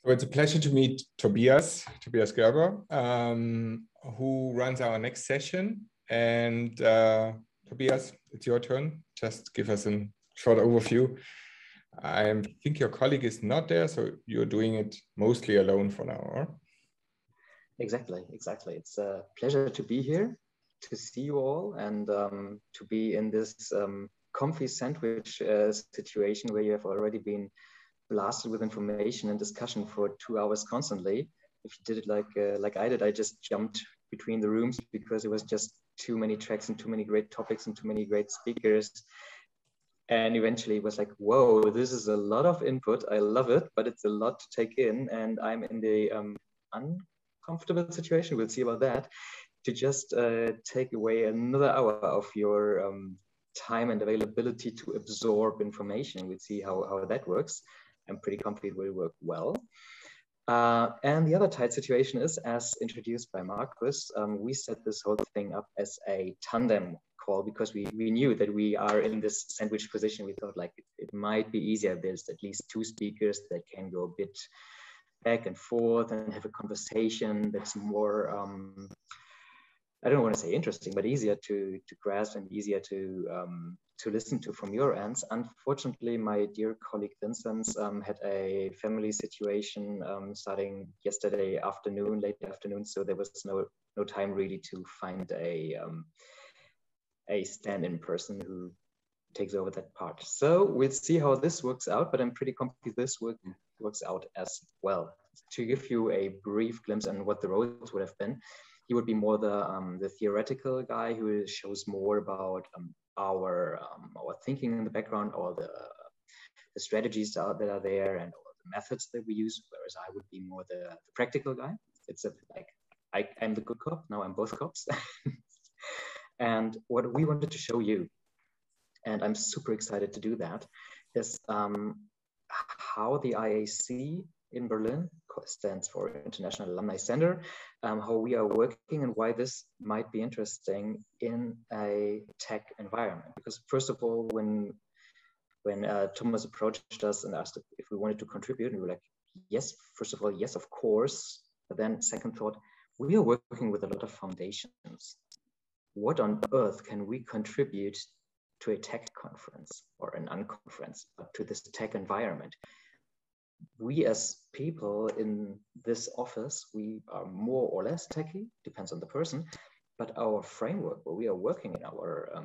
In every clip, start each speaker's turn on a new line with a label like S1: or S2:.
S1: So it's a pleasure to meet Tobias Gerber, who runs our next session. And Tobias, it's your turn. Just give us a short overview. I think your colleague is not there, so you're doing it mostly alone for now, huh?
S2: Exactly. It's a pleasure to be here, to see you all, and to be in this comfy sandwich situation where you have already been blasted with information and discussion for 2 hours constantly. If you did it like I did, I just jumped between the rooms because it was just too many tracks and too many great topics and too many great speakers. And eventually it was like, whoa, this is a lot of input. I love it, but it's a lot to take in. And I'm in the uncomfortable situation, we'll see about that, to just take away another hour of your time and availability to absorb information. We'll see how that works. I'm pretty confident it will work well. And the other tight situation is, as introduced by Marcus, we set this whole thing up as a tandem call because we knew that we are in this sandwich position. We thought like it might be easier. There's at least 2 speakers that can go a bit back and forth and have a conversation that's more, I don't want to say interesting, but easier to grasp and easier to listen to from your ends. Unfortunately, my dear colleague Vinzenz had a family situation starting yesterday afternoon, late afternoon, so there was no time really to find a stand-in person who takes over that part. So we'll see how this works out, but I'm pretty confident this works out as well. To give you a brief glimpse on what the roles would have been, he would be more the theoretical guy who shows more about our thinking in the background, or the strategies that are there, and all the methods that we use. Whereas I would be more the practical guy. It's I'm the good cop. Now I'm both cops. And what we wanted to show you, and I'm super excited to do that, is how the IAC in Berlin, stands for International Alumni Center, how we are working and why this might be interesting in a tech environment. Because first of all, when Thomas approached us and asked if we wanted to contribute, and we were like, yes, first of all, yes, of course. But then second thought, we are working with a lot of foundations. What on earth can we contribute to a tech conference or an unconference, but to this tech environment? We as people in this office, we are more or less techy, depends on the person, but our framework where we are working in our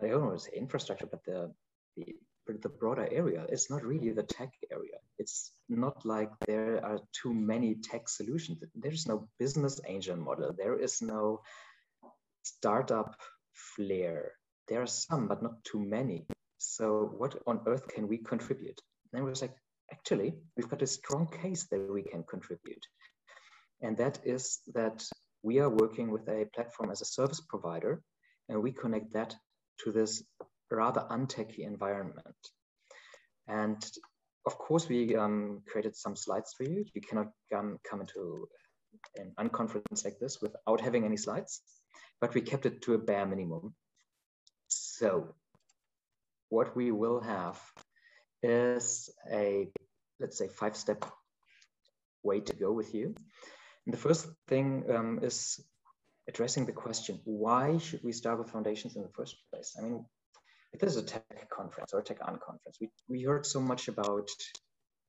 S2: I don't want to say infrastructure, but the broader area, it's not really the tech area. It's not like there are too many tech solutions. There's no business angel model. There is no startup flair. There are some, but not too many. So what on earth can we contribute? And it was like, actually, we've got a strong case that we can contribute. And that is that we are working with a platform as a service provider, and we connect that to this rather untechy environment. And of course, we created some slides for you. You cannot come into an unconference like this without having any slides, but we kept it to a bare minimum. So what we will have is a, let's say, 5-step way to go with you. And the first thing is addressing the question, why should we start with foundations in the first place? I mean, if there's a tech conference or a tech unconference, we heard so much about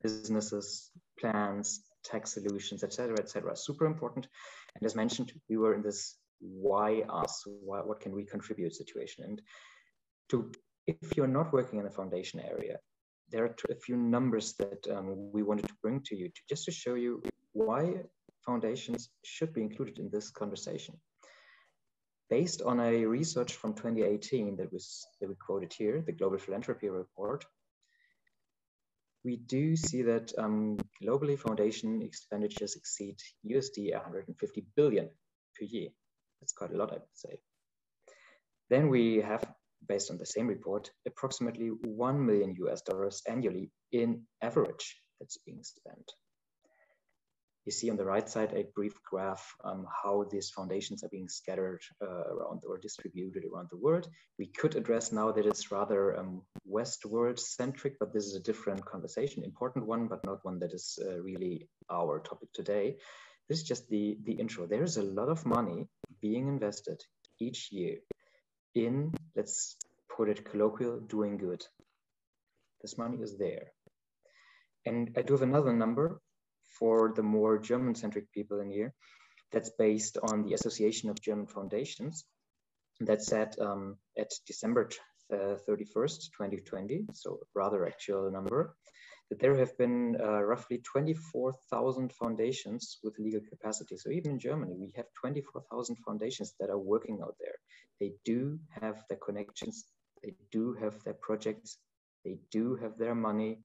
S2: businesses, plans, tech solutions, etc., super important. And as mentioned, we were in this why us, what can we contribute situation. And if you're not working in the foundation area, there are a few numbers that we wanted to bring to you just to show you why foundations should be included in this conversation. Based on a research from 2018 that we quoted here, the Global Philanthropy report, we do see that globally foundation expenditures exceed USD 150 billion per year. That's quite a lot, I would say. Then we have, based on the same report, approximately $1 million annually in average that's being spent. You see on the right side a brief graph how these foundations are being scattered around or distributed around the world. We could address now that it's rather westward centric, but this is a different conversation, important one, but not one that is really our topic today. This is just the intro. There is a lot of money being invested each year in, let's put it colloquial, doing good. This money is there. And I do have another number for the more German-centric people in here that's based on the Association of German Foundations. That said at December 31st, 2020, so rather actual number, that there have been roughly 24,000 foundations with legal capacity. So even in Germany, we have 24,000 foundations that are working out there. They do have their connections, they do have their projects, they do have their money,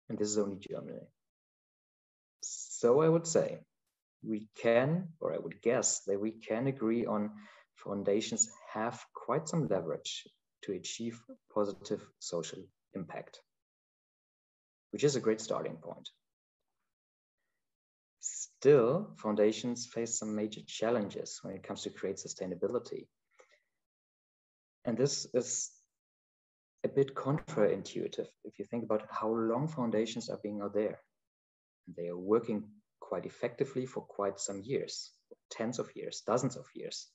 S2: and this is only Germany. So I would say we can, or I would guess that we can agree on foundations have quite some leverage to achieve positive social impact, which is a great starting point. Still, foundations face some major challenges when it comes to create sustainability. And this is a bit counterintuitive if you think about how long foundations are being out there. They are working quite effectively for quite some years, tens of years, dozens of years.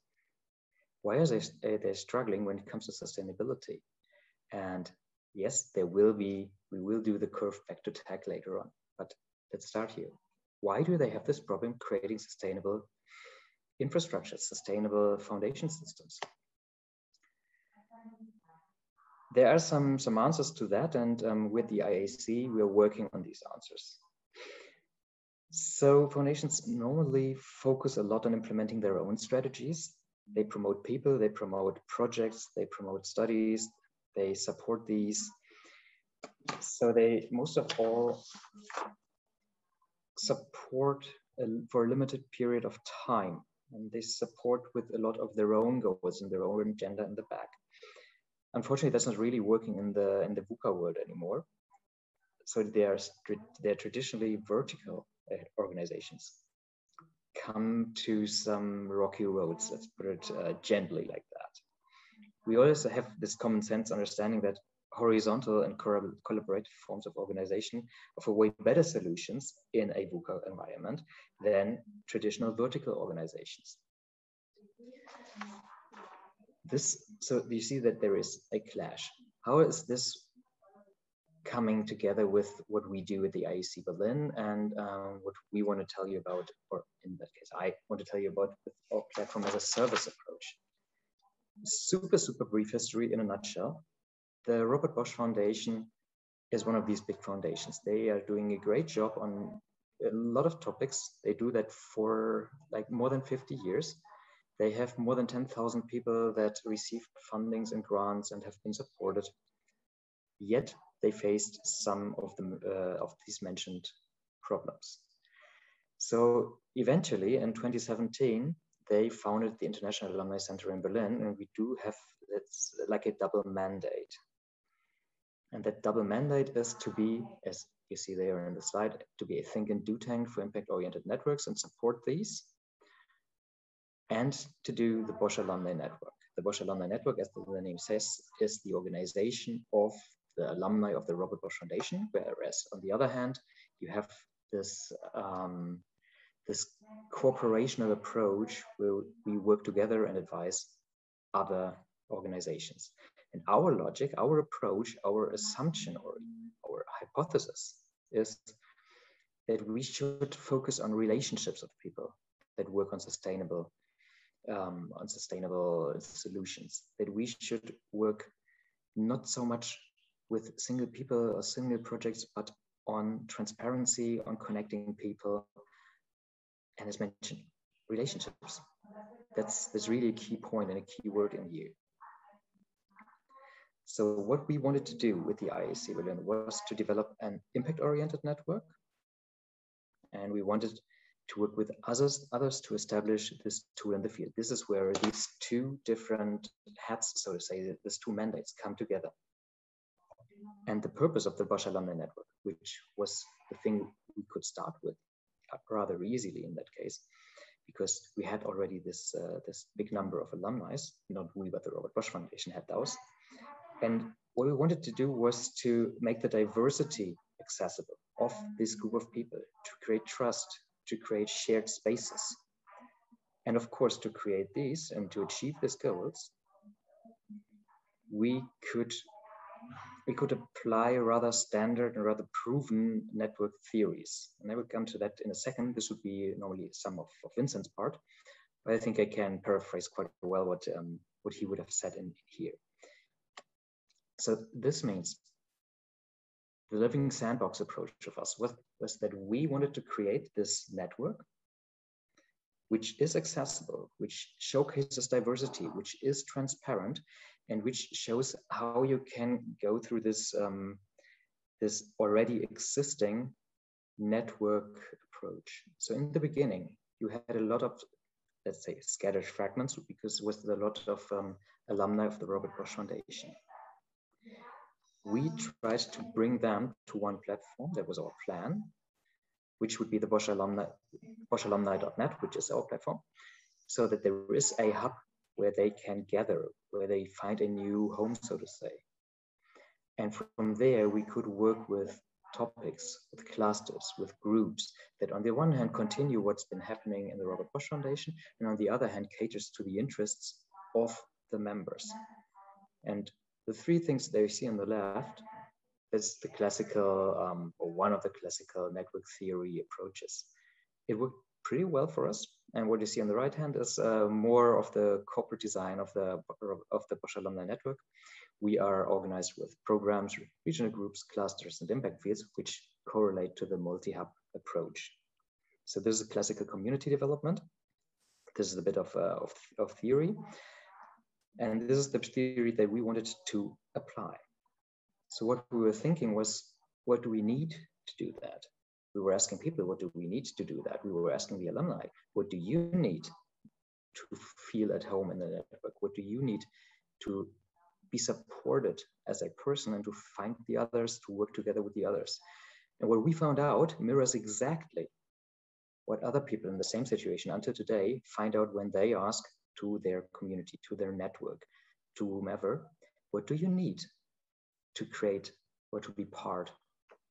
S2: Why are they struggling when it comes to sustainability? And yes, we will do the curve back to tech later on, but let's start here. Why do they have this problem creating sustainable infrastructure, sustainable foundation systems? There are some answers to that, and with the IAC, we are working on these answers. So foundations normally focus a lot on implementing their own strategies. They promote people, they promote projects, they promote studies, they support these. So they most of all support for a limited period of time, and they support with a lot of their own goals and their own agenda in the back. Unfortunately, that's not really working in the VUCA world anymore. So they're traditionally vertical organizations come to some rocky roads, let's put it gently like that. We also have this common sense understanding that horizontal and collaborative forms of organization offer way better solutions in a VUCA environment than traditional vertical organizations. So you see that there is a clash. How is this coming together with what we do at the IEC Berlin and what we want to tell you about, or in that case, I want to tell you about our platform as a service approach. Super brief history in a nutshell. The Robert Bosch Foundation is one of these big foundations. They are doing a great job on a lot of topics. They do that for like more than 50 years. They have more than 10,000 people that received fundings and grants and have been supported. Yet they faced some of these mentioned problems. So eventually in 2017, they founded the International Alumni Center in Berlin, and we do have, it's like a double mandate. And that double mandate is to be, as you see there in the slide, to be a think and do tank for impact-oriented networks and support these, and to do the BOSCH Alumni Network. The BOSCH Alumni Network, as the name says, is the organization of the alumni of the Robert Bosch Foundation, whereas on the other hand, you have this, this cooperational approach where we work together and advise other organizations. And our logic, our approach, our assumption, or our hypothesis is that we should focus on relationships of people that work on sustainable solutions, that we should work not so much with single people or single projects, but on transparency, on connecting people, and as mentioned, relationships. That's really a key point and a key word in here. So what we wanted to do with the IAC Berlin was to develop an impact-oriented network, and we wanted to work with others to establish this tool in the field. This is where these two different hats, so to say, these two mandates come together. And the purpose of the BOSCH Alumni Network, which was the thing we could start with, rather easily in that case, because we had already this big number of alumni. Not we, but the Robert Bosch Foundation had those. And what we wanted to do was to make the diversity accessible of this group of people, to create trust, to create shared spaces. And of course, to create these and to achieve these goals, we could apply rather standard and rather proven network theories. And I will come to that in a second. This would be normally some of Vincent's part, but I think I can paraphrase quite well what he would have said in here. So this means the living sandbox approach of us was that we wanted to create this network which is accessible, which showcases diversity, which is transparent, and which shows how you can go through this, this already existing network approach. So in the beginning, you had a lot of, let's say, scattered fragments, because it was a lot of alumni of the Robert Bosch Foundation. We tried to bring them to one platform. That was our plan, which would be the boschalumni.net, which is our platform, so that there is a hub where they can gather, where they find a new home, so to say. And from there, we could work with topics, with clusters, with groups that on the one hand continue what's been happening in the Robert Bosch Foundation, and on the other hand caters to the interests of the members. And the three things that you see on the left is the classical, or one of the classical network theory approaches. It worked pretty well for us. And what you see on the right hand is more of the corporate design of the Bosch Alumni Network. We are organized with programs, regional groups, clusters, and impact fields, which correlate to the multi-hub approach. So this is a classical community development. This is a bit of theory. And this is the theory that we wanted to apply. So what we were thinking was, what do we need to do that? We were asking people, what do we need to do that? We were asking the alumni, what do you need to feel at home in the network? What do you need to be supported as a person and to find the others, to work together with the others? And what we found out mirrors exactly what other people in the same situation until today find out when they ask to their community, to their network, to whomever, what do you need to create or to be part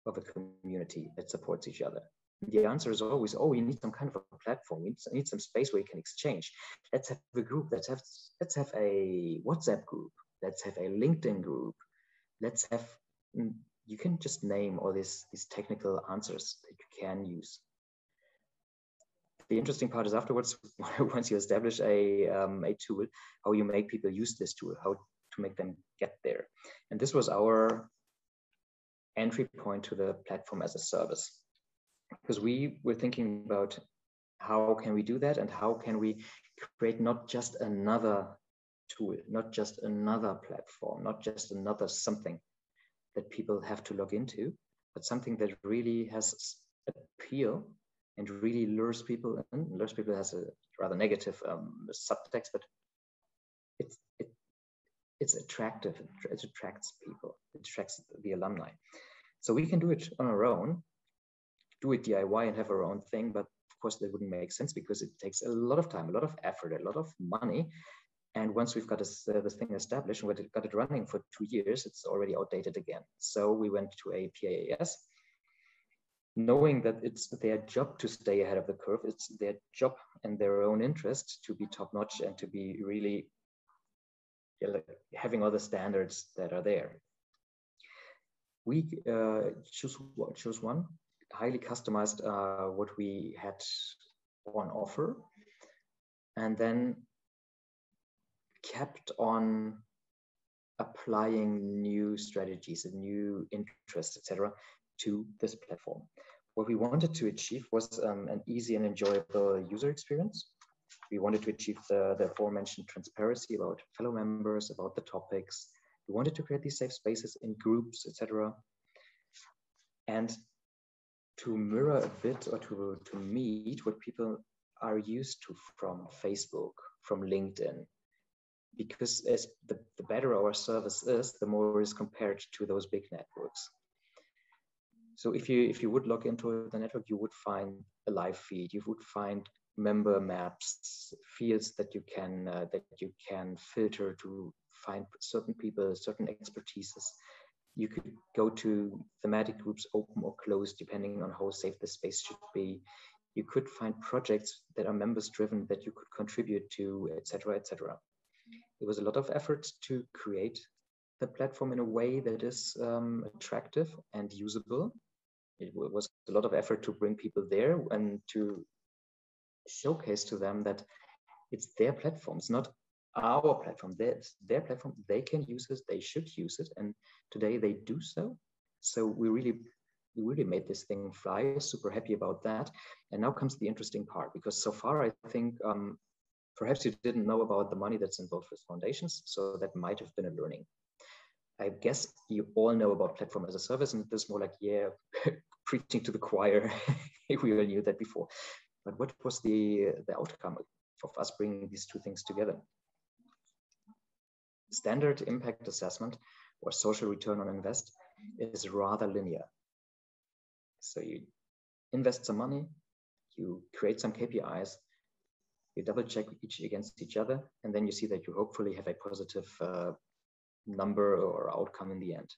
S2: of a community that supports each other? And the answer is always, oh, we need some kind of a platform. We need some space where you can exchange. Let's have a group. Let's have a WhatsApp group. Let's have a LinkedIn group. Let's have, you can just name all these technical answers that you can use. The interesting part is afterwards, once you establish a tool, how you make people use this tool, how to make them get there. And this was our entry point to the platform as a service, because we were thinking about how can we do that, and how can we create not just another tool, not just another platform, not just another something that people have to log into, but something that really has appeal and really lures people in. Lures people has a rather negative subtext, but it's attractive. It attracts people. It attracts the alumni. So we can do it on our own, do it DIY and have our own thing, but of course that wouldn't make sense because it takes a lot of time, a lot of effort, a lot of money. And once we've got this thing established and we've got it running for 2 years, it's already outdated again. So we went to a PaaS, knowing that it's their job to stay ahead of the curve. It's their job and their own interest to be top-notch and to be really having all the standards that are there. We chose one, highly customized what we had on offer, and then kept on applying new strategies and new interests, etc., to this platform. What we wanted to achieve was an easy and enjoyable user experience. We wanted to achieve the aforementioned transparency about fellow members, about the topics. We wanted to create these safe spaces in groups, etc. And to mirror a bit, or to meet what people are used to from Facebook, from LinkedIn. Because as the better our service is, the more is compared to those big networks. So if you would log into the network, you would find a live feed. You would find member maps, fields that you can filter to find certain people, certain expertises. You could go to thematic groups, open or closed, depending on how safe the space should be. You could find projects that are members driven that you could contribute to, etc., etc. It was a lot of effort to create the platform in a way that is attractive and usable. It was a lot of effort to bring people there and to showcase to them that it's their platform. It's not our platform. It's their platform. They can use it. They should use it. And today they do so. So we really made this thing fly. Super happy about that. And now comes the interesting part, because so far I think perhaps you didn't know about the money that's involved with foundations. So that might have been a learning. I guess you all know about platform as a service, and this is more like, yeah, preaching to the choir. We all knew that before. But what was the outcome of us bringing these two things together? Standard impact assessment or social return on invest is rather linear. So you invest some money, you create some KPIs, you double check each against each other, and then you see that you hopefully have a positive number or outcome in the end.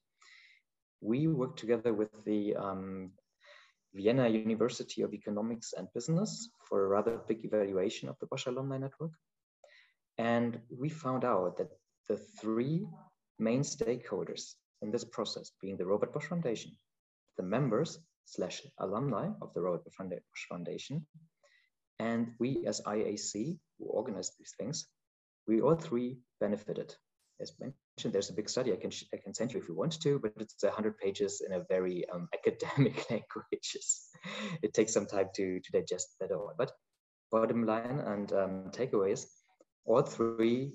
S2: We work together with the Vienna University of Economics and Business for a rather big evaluation of the BOSCH alumni network. And we found out that the three main stakeholders in this process, being the Robert Bosch Foundation, the members / alumni of the Robert Bosch Foundation, and we as IAC, who organized these things, we all three benefited. As mentioned, there's a big study I can send you if you want to, but it's 100 pages in a very academic language. It takes some time to digest that all. But bottom line and takeaways, all three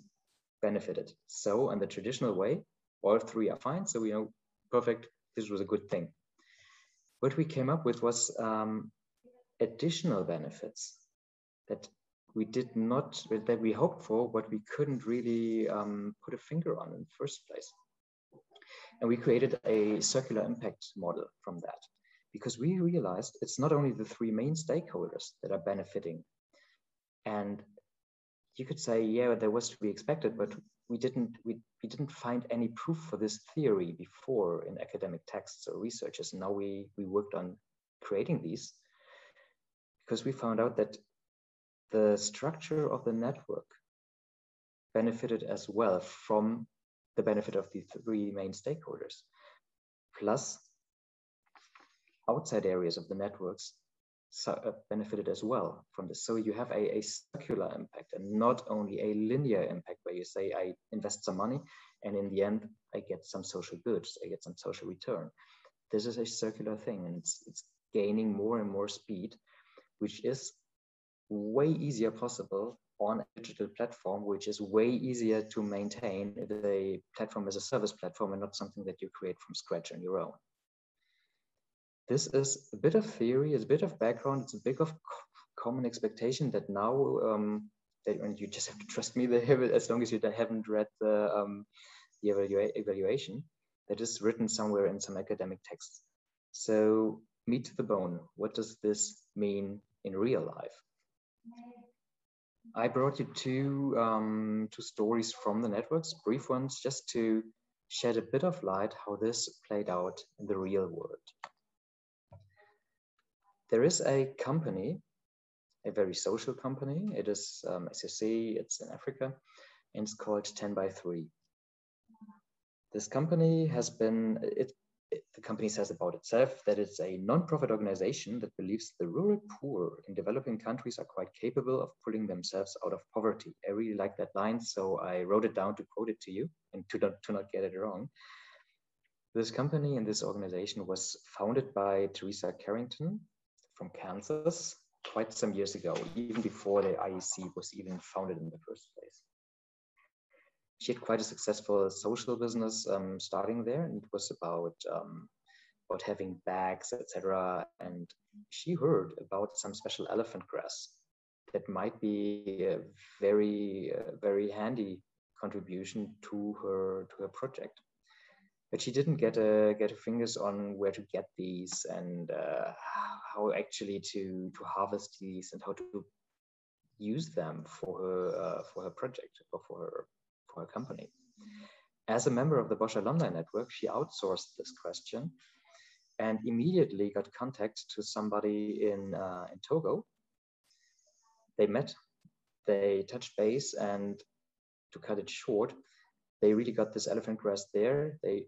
S2: benefited. So in the traditional way, all three are fine. So we know, perfect, this was a good thing. What we came up with was additional benefits that we did not, that we hoped for, but we couldn't really put a finger on in the first place. And we created a circular impact model from that, because we realized it's not only the three main stakeholders that are benefiting. And you could say, yeah, that was to be expected, but we didn't find any proof for this theory before in academic texts or researches. Now we worked on creating these, because we found out that the structure of the network benefited as well from the benefit of the three main stakeholders, plus outside areas of the networks benefited as well from this. So you have a circular impact and not only a linear impact where you say, I invest some money and in the end, I get some social goods, I get some social return. This is a circular thing, and it's gaining more and more speed, which is way easier possible on a digital platform, which is way easier to maintain the platform as a service platform and not something that you create from scratch on your own. This is a bit of theory, it's a bit of background, it's a bit of common expectation that now, and you just have to trust me, as long as you haven't read the evaluation, that is written somewhere in some academic texts. So meat to the bone, what does this mean in real life? I brought you two stories from the networks, brief ones, just to shed a bit of light how this played out in the real world. There is a company, a very social company. It is, as you see, it's in Africa, and it's called 10x3. This company has been, the company says about itself that it's a non-profit organization that believes the rural poor in developing countries are quite capable of pulling themselves out of poverty. I really like that line, so I wrote it down to quote it to you and to not get it wrong. This company and this organization was founded by Teresa Carrington from Kansas quite some years ago, even before the IEC was even founded in the first place. She had quite a successful social business starting there, and it was about having bags, etc. And she heard about some special elephant grass that might be a very, very handy contribution to her project. but she didn't get her fingers on where to get these and how actually to harvest these and how to use them for her project or for her company. As a member of the BOSCH alumni network, she outsourced this question and immediately got contact to somebody in Togo. They met, they touched base, and to cut it short, they really got this elephant grass there. They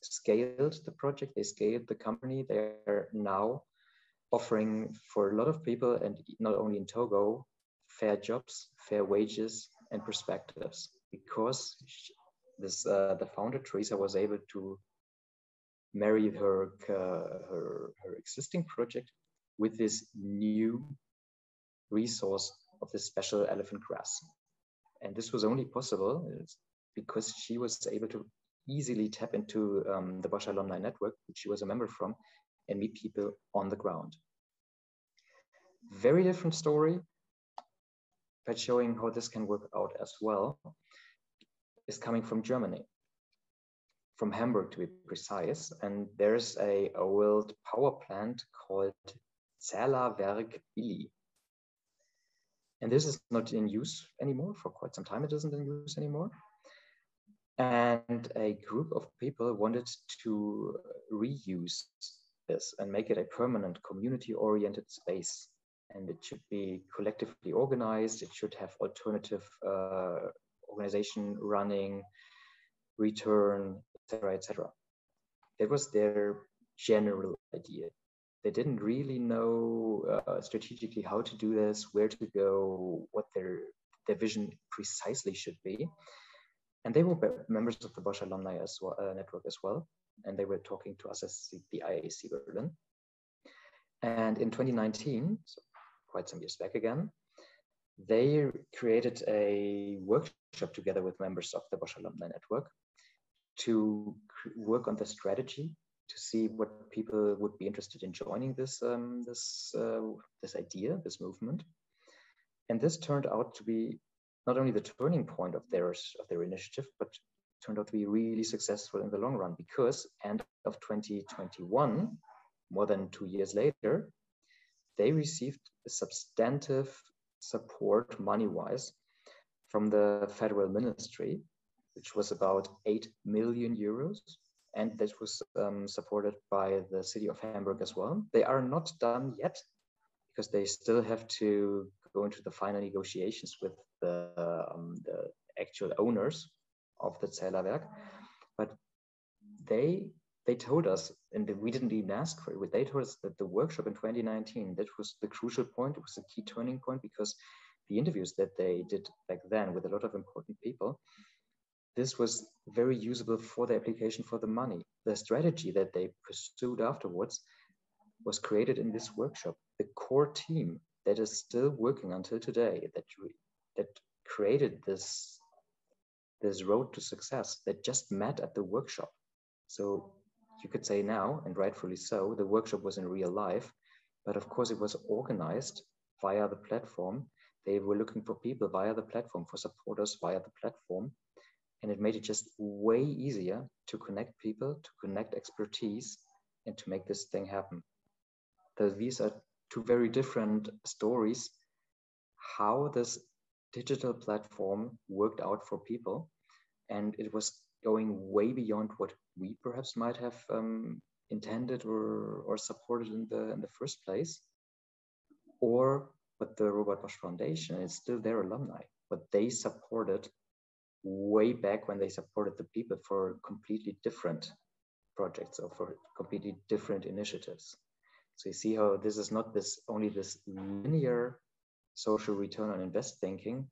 S2: scaled the project, they scaled the company. They're now offering for a lot of people, and not only in Togo, fair jobs, fair wages, and perspectives, because the founder, Teresa, was able to marry her existing project with this new resource of this special elephant grass. And this was only possible because she was able to easily tap into the BOSCH alumni network, which she was a member from, and meet people on the ground. Very different story, but showing how this can work out as well, is coming from Germany, from Hamburg to be precise. And there's a old power plant called ZÄHLERWERK Illy. And this is not in use anymore. For quite some time it isn't in use anymore. And a group of people wanted to reuse this and make it a permanent community-oriented space. And it should be collectively organized. It should have alternative organization running, return, etc., etc. That was their general idea. They didn't really know strategically how to do this, where to go, what their vision precisely should be. And they were members of the BOSCH alumni as well, network as well. And they were talking to us as the IAC Berlin. And in 2019, so quite some years back again, they created a workshop together with members of the BOSCH alumni network to work on the strategy, to see what people would be interested in joining this idea, this movement. And this turned out to be not only the turning point of their initiative, but turned out to be really successful in the long run, because end of 2021, more than 2 years later, they received a substantive support money-wise from the federal ministry, which was about 8 million euros. And that was supported by the city of Hamburg as well. They are not done yet, because they still have to go into the final negotiations with the actual owners of the ZÄHLERWERK. But they told us, and we didn't even ask for it, they told us that the workshop in 2019, that was the crucial point. It was a key turning point, because the interviews that they did back then with a lot of important people, this was very usable for the application for the money. The strategy that they pursued afterwards was created in this workshop. The core team that is still working until today, that created this road to success, that just met at the workshop. So you could say now, and rightfully so, the workshop was in real life, but of course it was organized via the platform. They were looking for people via the platform, for supporters via the platform. And it made it just way easier to connect people, to connect expertise, and to make this thing happen. So these are two very different stories, how this digital platform worked out for people. And it was going way beyond what we perhaps might have intended or supported in the first place, or what the Robert Bosch Foundation, is still their alumni, what they supported way back when they supported the people for completely different projects or for completely different initiatives. So you see how this is not only this linear social return on invest thinking,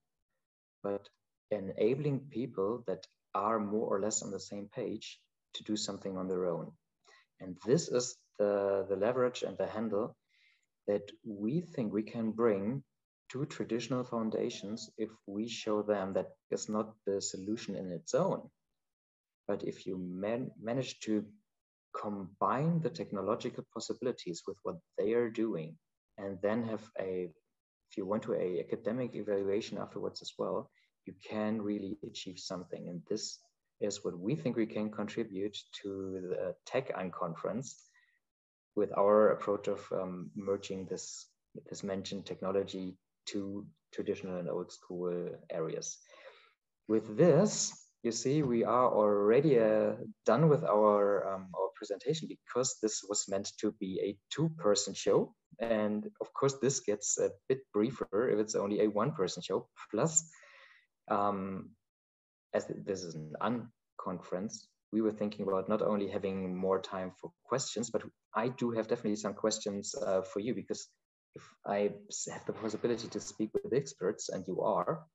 S2: but enabling people that are more or less on the same page to do something on their own. And this is the leverage and the handle that we think we can bring to traditional foundations if we show them that it's not the solution in its own. But if you manage to combine the technological possibilities with what they are doing, and then have if you want to, an academic evaluation afterwards as well, you can really achieve something. And this is what we think we can contribute to the Tech conference with our approach of merging this mentioned technology to traditional and old school areas. With this, you see, we are already done with our presentation, because this was meant to be a two-person show. And of course, this gets a bit briefer if it's only a one-person show. Plus, as this is an unconference, we were thinking about not only having more time for questions, but I do have definitely some questions for you, because if I have the possibility to speak with experts, and you are,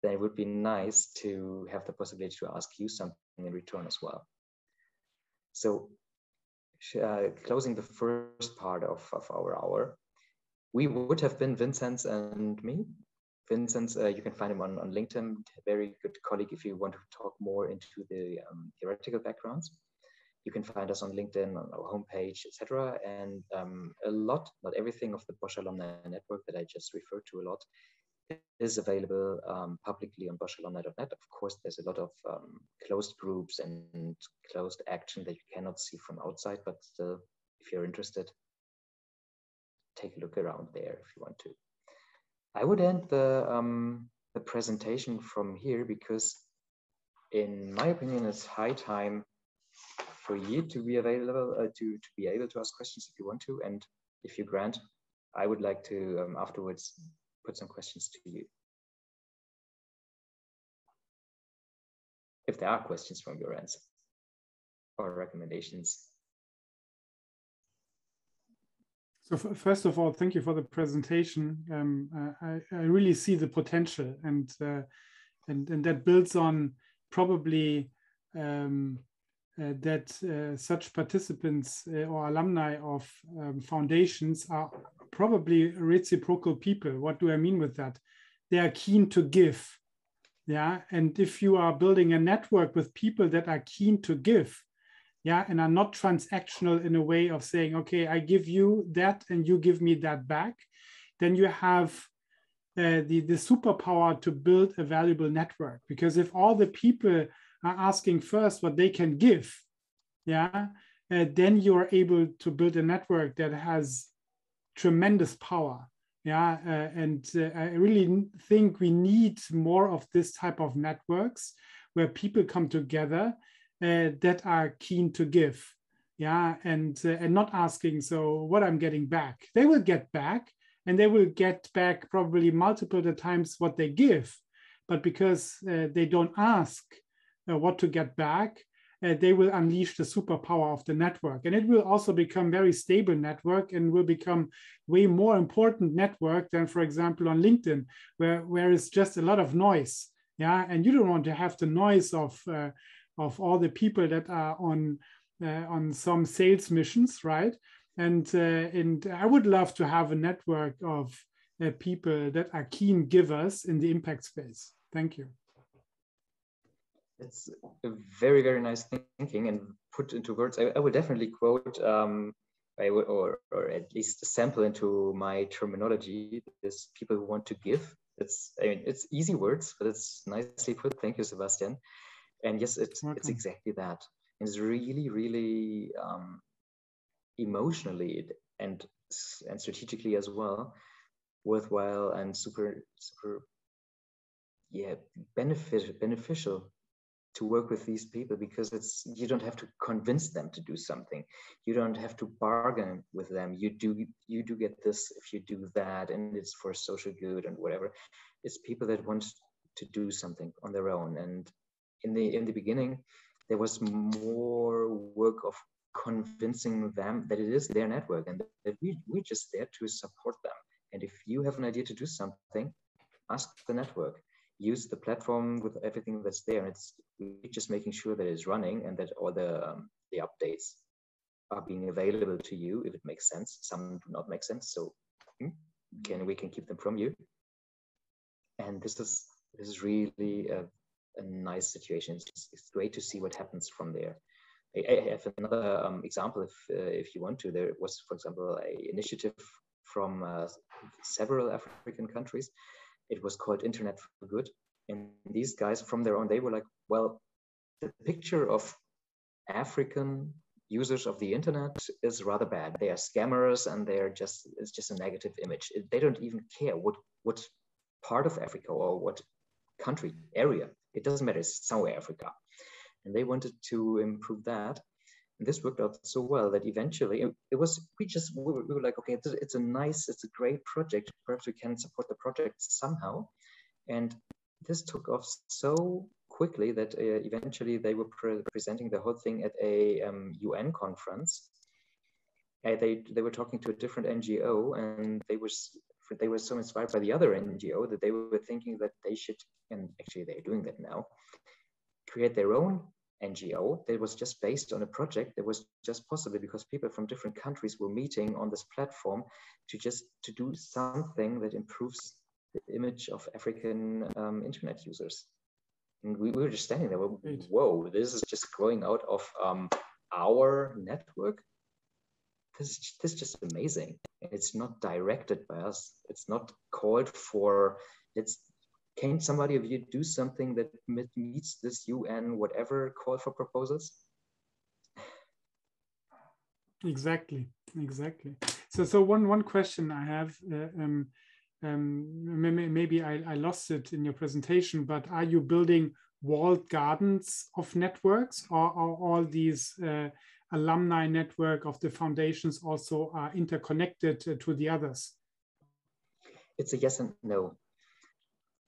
S2: then it would be nice to have the possibility to ask you something in return as well. So closing the first part of our hour, we would have been Vinzenz and me. Vinzenz, you can find him on LinkedIn, very good colleague if you want to talk more into the theoretical backgrounds. You can find us on LinkedIn, on our homepage, etc. And a lot, not everything of the BOSCH Alumni Network that I just referred to a lot, is available publicly on boschalumni.net. Of course, there's a lot of closed groups and closed action that you cannot see from outside, but still, if you're interested, take a look around there if you want to. I would end the presentation from here, because in my opinion, it's high time for you to be available, to be able to ask questions if you want to. And if you grant, I would like to afterwards put some questions to you. If there are questions from your end or recommendations.
S3: So first of all, thank you for the presentation. I really see the potential, and that builds on probably that such participants or alumni of foundations are probably reciprocal people. What do I mean with that? They are keen to give. Yeah, and if you are building a network with people that are keen to give, yeah, and are not transactional in a way of saying, okay, I give you that and you give me that back, then you have the superpower to build a valuable network. Because if all the people are asking first what they can give, yeah, then you are able to build a network that has tremendous power. Yeah, and I really think we need more of this type of networks where people come together that are keen to give. Yeah, and not asking, so what I'm getting back. They will get back, and they will get back probably multiple times what they give. But because they don't ask what to get back, they will unleash the superpower of the network. And it will also become very stable network, and will become way more important network than, for example, on LinkedIn, where it's just a lot of noise. Yeah, and you don't want to have the noise of all the people that are on some sales missions, right? And I would love to have a network of people that are keen givers in the impact space. Thank you.
S2: It's a very, very nice thinking, and put into words. I would definitely quote, or at least sample into my terminology, is people who want to give. I mean, it's easy words, but it's nicely put. Thank you, Sebastian. And yes, it's exactly that. It's really, really emotionally and strategically as well, worthwhile and super, yeah, beneficial to work with these people, because you don't have to convince them to do something. You don't have to bargain with them. You do get this if you do that, and it's for social good and whatever. It's people that want to do something on their own. And in the beginning, there was more work of convincing them that it is their network, and that we're just there to support them. And if you have an idea to do something, ask the network. Use the platform with everything that's there. And we're just making sure that it's running, and that all the updates are being available to you if it makes sense. Some do not make sense, so we can keep them from you. And this is really a nice situation. It's great to see what happens from there. I have another example, if you want to. There was, for example, an initiative from several African countries. It was called Internet for Good. And these guys, from their own, they were like, well, the picture of African users of the internet is rather bad. They are scammers, and it's just a negative image. They don't even care what part of Africa or what country, area. It doesn't matter, it's somewhere Africa. And they wanted to improve that. And this worked out so well that eventually we were like, okay, it's a great project. Perhaps we can support the project somehow. And this took off so quickly that eventually they were presenting the whole thing at a UN conference. They were talking to a different NGO, and they were so inspired by the other NGO that they were thinking that they should, and actually they're doing that now, create their own NGO that was just based on a project that was just possible because people from different countries were meeting on this platform to do something that improves the image of African internet users. And we were just standing there, whoa, this is just growing out of our network. This is just amazing. It's not directed by us. It's not called for, can somebody of you do something that meets this UN whatever call for proposals?
S3: Exactly. So one question I have, maybe I lost it in your presentation, but are you building walled gardens of networks, or are all these alumni network of the foundations also are interconnected to the others?
S2: It's a yes and no.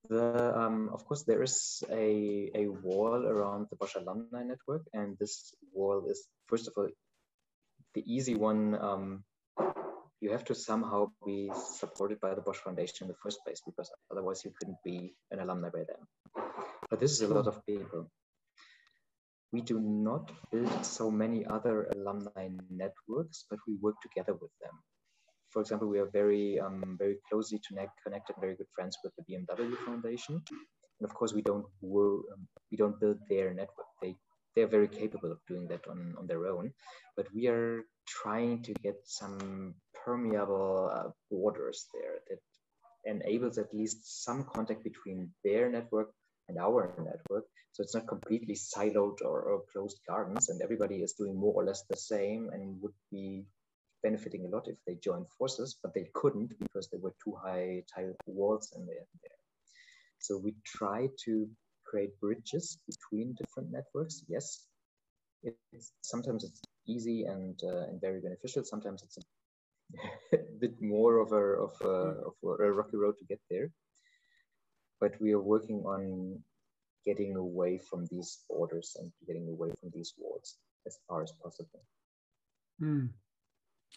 S2: Of course, there is a wall around the BOSCH alumni network, and this wall is, first of all, the easy one. You have to somehow be supported by the BOSCH Foundation in the first place, because otherwise you couldn't be an alumni by then. But this is a lot of people. We do not build so many other alumni networks, but we work together with them. For example, we are very closely connected, very good friends with the BMW Foundation. And of course, we don't build their network. They're very capable of doing that on their own, but we are trying to get some permeable borders there that enables at least some contact between their network and our network. So it's not completely siloed or closed gardens, and everybody is doing more or less the same and would be benefiting a lot if they joined forces, but they couldn't because there were too high tiled walls in there. So we try to create bridges between different networks. Yes, sometimes it's easy and very beneficial. Sometimes it's a bit more of a rocky road to get there. But we are working on getting away from these borders and getting away from these walls as far as possible.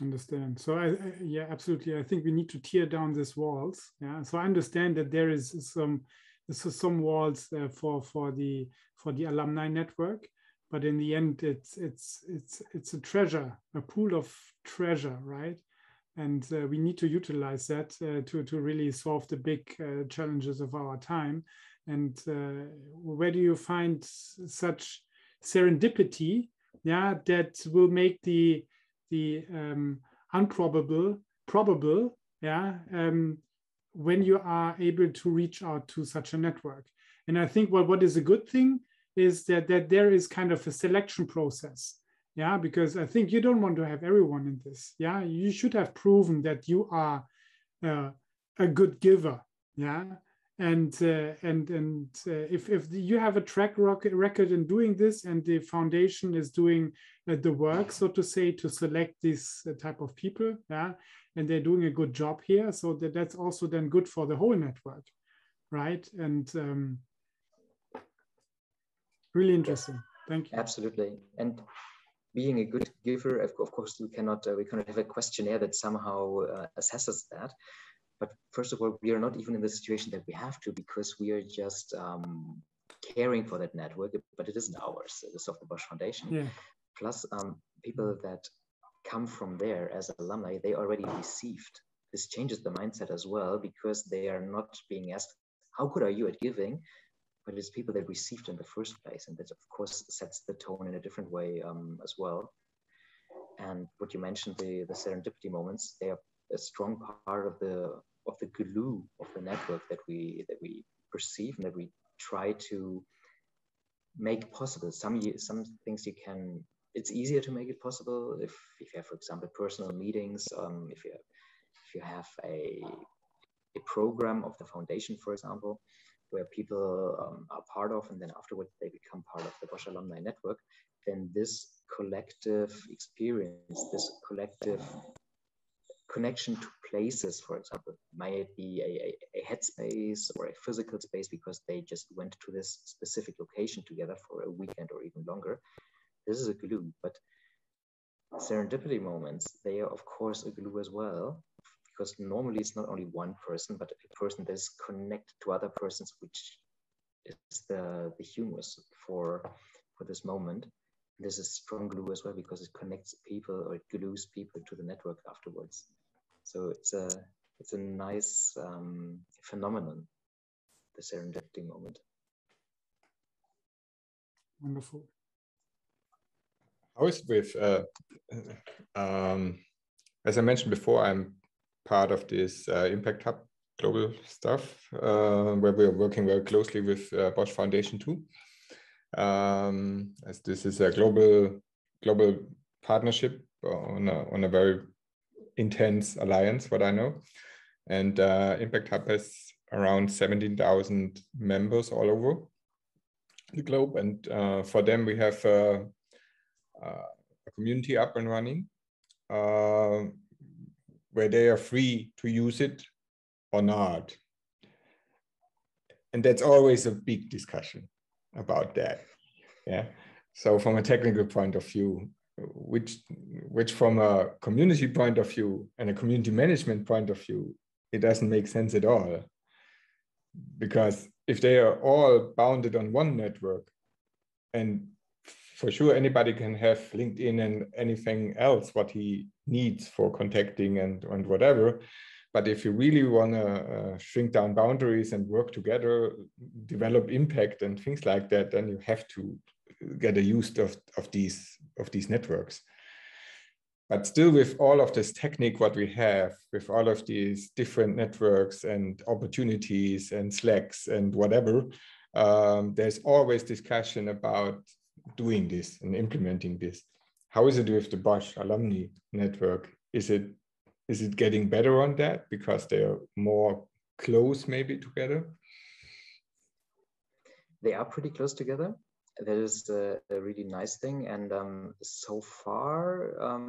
S3: Understand. So yeah, absolutely. I think we need to tear down these walls. Yeah. So I understand that there is some walls for the alumni network, but in the end, it's a treasure, a pool of treasure, right? And we need to utilize that to really solve the big challenges of our time. And where do you find such serendipity, yeah, that will make the improbable probable, yeah, when you are able to reach out to such a network? And I think what is a good thing is that there is kind of a selection process. Yeah, because I think you don't want to have everyone in this. Yeah, you should have proven that you are a good giver. Yeah, and if you have a track record in doing this, and the foundation is doing the work, so to say, to select this type of people. Yeah, and they're doing a good job here, so that's also then good for the whole network, right? And really interesting. Thank you.
S2: Absolutely. And being a good giver, of course, we cannot have a questionnaire that somehow assesses that. But first of all, we are not even in the situation that we have to, because we are just caring for that network, but it isn't ours. It is of the BOSCH Foundation.
S3: Yeah.
S2: Plus, people that come from there as alumni, they already received. This changes the mindset as well, because they are not being asked, how good are you at giving? But it's people that received in the first place. And that, of course, sets the tone in a different way as well. And what you mentioned, the serendipity moments, they are a strong part of the glue of the network that we perceive and that we try to make possible. Some things you can, it's easier to make it possible if you have, for example, personal meetings, if you have a program of the foundation, for example, where people are part of, and then afterwards they become part of the BOSCH alumni network, then this collective experience, this collective connection to places, for example, might be a headspace or a physical space because they just went to this specific location together for a weekend or even longer. This is a glue, but serendipity moments, they are of course a glue as well, because normally it's not only one person, but a person that is connected to other persons, which is the humus for this moment. This is strong glue as well because it connects people, or it glues people to the network afterwards. So it's a nice phenomenon, the serendipity moment.
S3: Wonderful.
S1: How is it with, as I mentioned before, I'm part of this Impact Hub global stuff, where we're working very closely with BOSCH Foundation too. As this is a global partnership on a very intense alliance, what I know. And Impact Hub has around 17,000 members all over the globe. And for them, we have a community up and running where they are free to use it or not. And that's always a big discussion about that. Yeah. So from a technical point of view, which from a community point of view and a community management point of view, it doesn't make sense at all. Because if they are all bounded on one network, and for sure anybody can have LinkedIn and anything else what he needs for contacting and whatever. But if you really want to shrink down boundaries and work together, develop impact and things like that, then you have to get a use of these networks. But still, with all of this technique, what we have, with all of these different networks and opportunities and Slacks and whatever, there's always discussion about doing this and implementing this. How is it with the BOSCH alumni network? Is it getting better on that because they're more close maybe together?
S2: They are pretty close together. That is a really nice thing. And so far,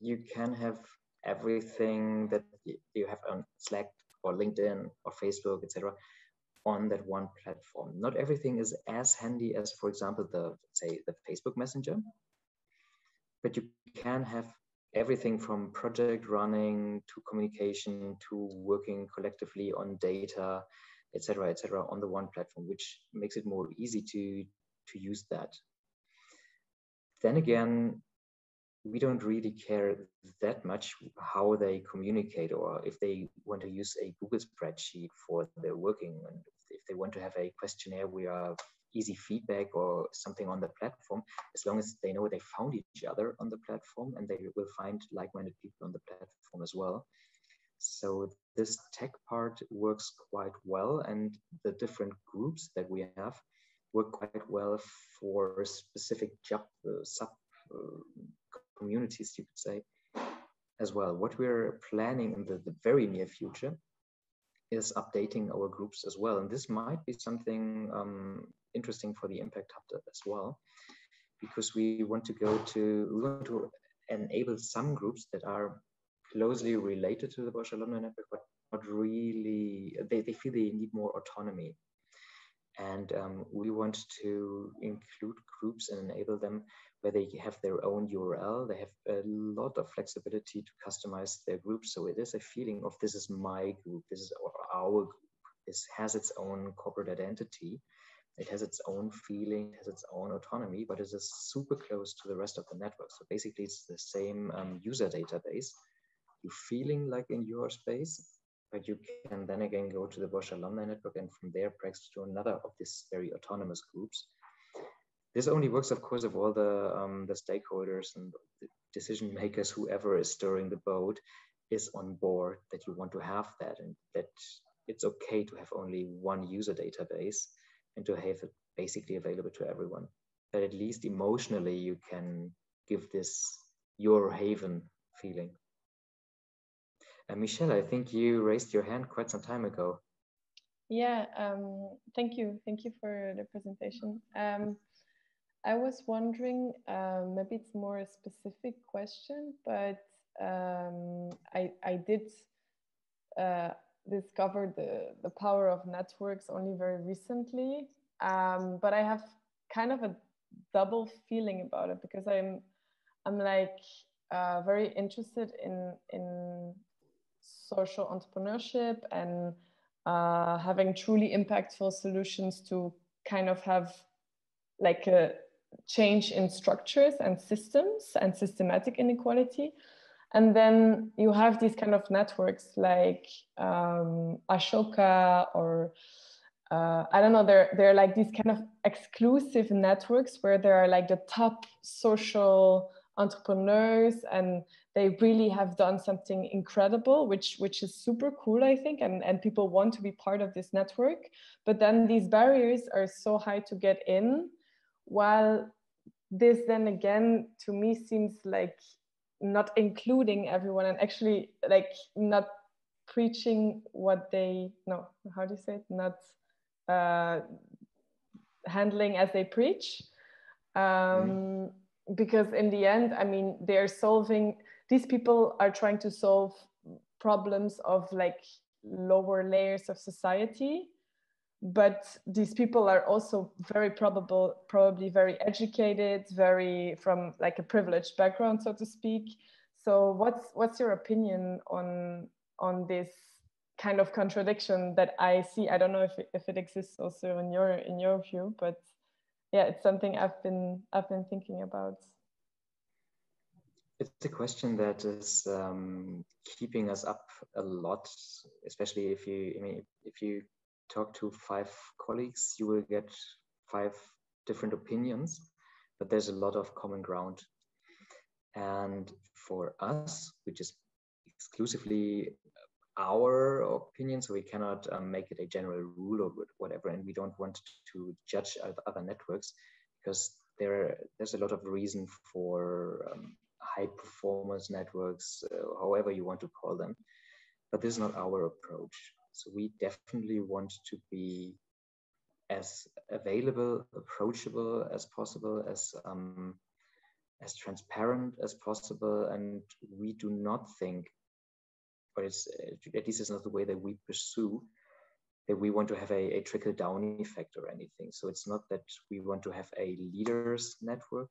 S2: you can have everything that you have on Slack or LinkedIn or Facebook, etc., on that one platform. Not everything is as handy as, for example, the Facebook Messenger, but you can have everything from project running to communication to working collectively on data, etc., on the one platform, which makes it more easy to use that. Then again, we don't really care that much how they communicate, or if they want to use a Google spreadsheet for their working, and if they want to have a questionnaire where easy feedback or something on the platform, as long as they know they found each other on the platform and they will find like-minded people on the platform as well. So this tech part works quite well, and the different groups that we have work quite well for specific sub communities, you could say, as well. What we're planning in the very near future is updating our groups as well. And this might be something interesting for the Impact Hub as well, because we want to enable some groups that are closely related to the BOSCH alumni network, but not really, they feel they need more autonomy. And we want to include groups and enable them where they have their own URL. They have a lot of flexibility to customize their groups. So it is a feeling of, this is my group, this is our group. This has its own corporate identity. It has its own feeling, it has its own autonomy, but it is super close to the rest of the network. So basically it's the same user database. You're feeling like in your space, but you can then again go to the BOSCH alumni network and from there perhaps to another of these very autonomous groups. This only works, of course, if all the stakeholders and the decision makers, whoever is stirring the boat, is on board that you want to have that, and that it's okay to have only one user database and to have basically available to everyone. That at least emotionally you can give this your haven feeling. And Michelle, I think you raised your hand quite some time ago.
S4: Yeah, thank you for the presentation. I was wondering, maybe it's more a specific question, but I did discover the power of networks only very recently, but I have kind of a double feeling about it, because I'm like very interested in social entrepreneurship and having truly impactful solutions to kind of have like a change in structures and systems and systematic inequality. And then you have these kind of networks like Ashoka, or I don't know, they're like these kind of exclusive networks where there are like the top social entrepreneurs, and they really have done something incredible, which is super cool, I think, and people want to be part of this network. But then these barriers are so high to get in, while this then again to me seems like not including everyone, and actually like not preaching what they know, how do you say it, not handling as they preach. Because in the end, I mean, these people are trying to solve problems of like lower layers of society, but these people are also probably very educated, very from like a privileged background, so to speak. So what's your opinion on this kind of contradiction that I see? I don't know if it exists also in your view, but yeah, it's something I've been thinking about.
S2: It's a question that is keeping us up a lot, especially if you talk to 5 colleagues, you will get 5 different opinions, but there's a lot of common ground. And for us, which is exclusively our opinion, so we cannot make it a general rule or whatever, and we don't want to judge other networks, because there's a lot of reason for high performance networks, however you want to call them, but this is not our approach. So we definitely want to be as available, approachable as possible, as transparent as possible, and we do not think, or at least it's not the way that we pursue, that we want to have a trickle-down effect or anything. So it's not that we want to have a leaders network,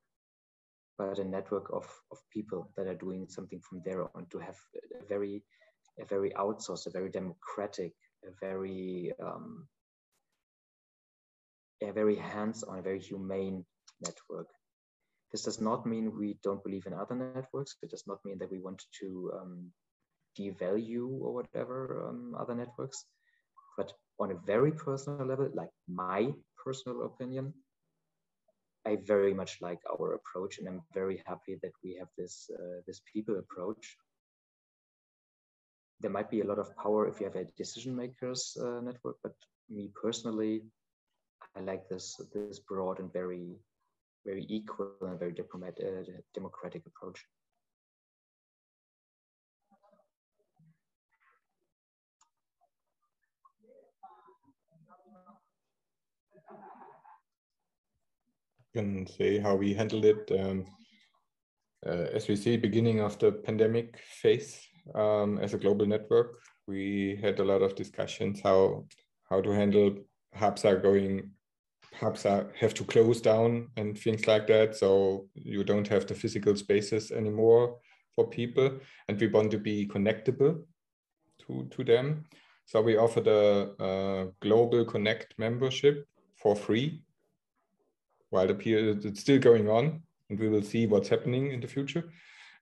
S2: but a network of people that are doing something from their own, to have a very outsourced, a very democratic, a very hands-on, a very humane network. This does not mean we don't believe in other networks. It does not mean that we want to devalue or whatever other networks. But on a very personal level, like my personal opinion, I very much like our approach, and I'm very happy that we have this people approach. There might be a lot of power if you have a decision makers network, but me personally, I like this broad and very equal and very democratic approach.
S1: Can say how we handled it. As we see, beginning of the pandemic phase, as a global network, we had a lot of discussions how to handle hubs have to close down and things like that. So you don't have the physical spaces anymore for people, and we want to be connectable to them. So we offer the Global Connect membership for free while the period is still going on, and we will see what's happening in the future.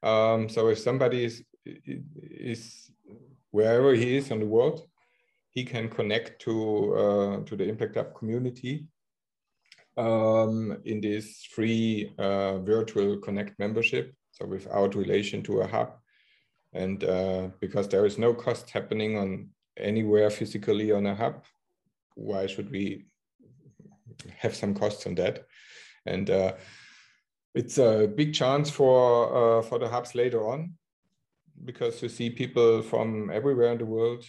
S1: So if somebody is wherever he is in the world, he can connect to the Impact Hub community in this free virtual Connect membership, so without relation to a hub. And because there is no cost happening on anywhere physically on a hub, why should we have some costs on that. And it's a big chance for the hubs later on, because you see people from everywhere in the world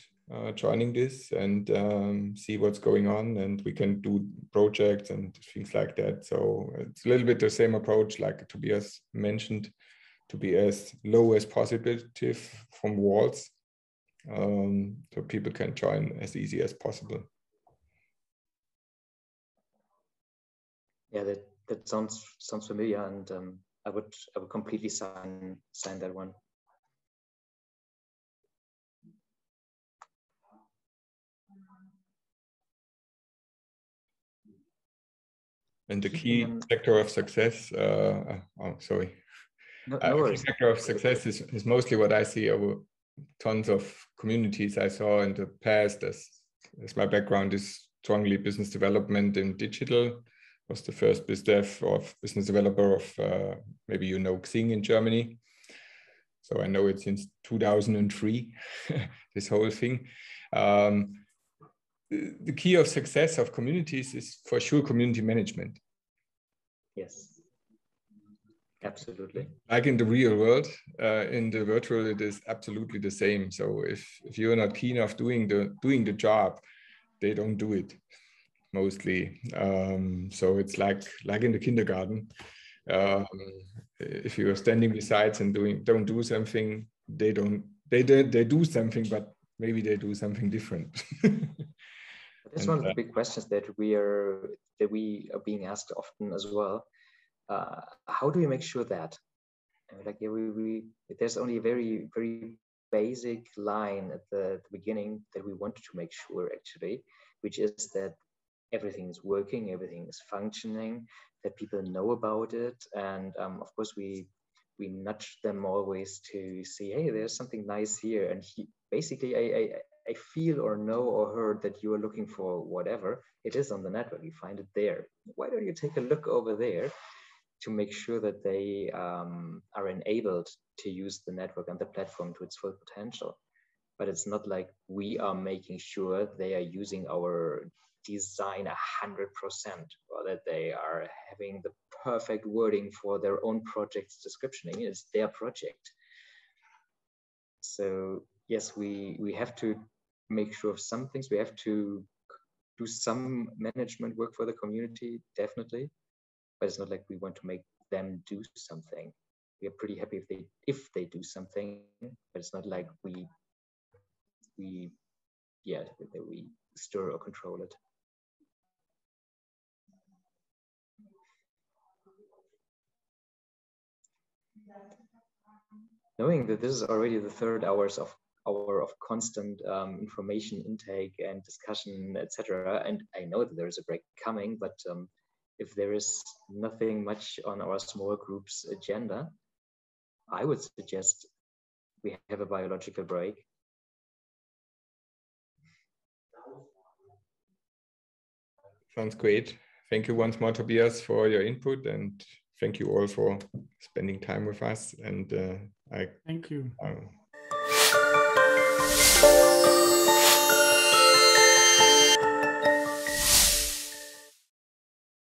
S1: joining this and see what's going on, and we can do projects and things like that. So it's a little bit the same approach like Tobias mentioned, to be as low as possible from walls, so people can join as easy as possible.
S2: Yeah, that sounds familiar, and I would completely sign that one.
S1: And the key factor of success, sorry.
S2: No worries.
S1: Key factor of success is mostly what I see over tons of communities I saw in the past, as my background is strongly business development in digital. Was the first business developer of, maybe you know Xing in Germany. So I know it since 2003, this whole thing. The key of success of communities is for sure community management.
S2: Yes, absolutely.
S1: Like in the real world, in the virtual, it is absolutely the same. So if you're not keen of doing the job, they don't do it mostly. So it's like in the kindergarten. If you're standing beside and don't do something, they do something, but maybe they do something different.
S2: That's one of the big questions that we are being asked often as well. How do we make sure that? Like there's only a very, very basic line at the beginning that we wanted to make sure actually, which is that everything is working, everything is functioning, that people know about it, and of course we nudge them always to see, hey, there's something nice here, and basically I feel or know or heard that you are looking for whatever it is on the network. You find it there. Why don't you take a look over there to make sure that they are enabled to use the network and the platform to its full potential? But it's not like we are making sure they are using our design 100%, or that they are having the perfect wording for their own project's description. I mean, it's their project. So yes, we have to make sure of some things. We have to do some management work for the community, definitely. But it's not like we want to make them do something. We are pretty happy if they do something, but it's not like we stir or control it. Knowing that this is already the third hour of constant information intake and discussion, etc., and I know that there is a break coming, but if there is nothing much on our small group's agenda, I would suggest we have a biological break.
S1: Sounds great. Thank you once more, Tobias, for your input, and thank you all for spending time with us. And
S3: thank you.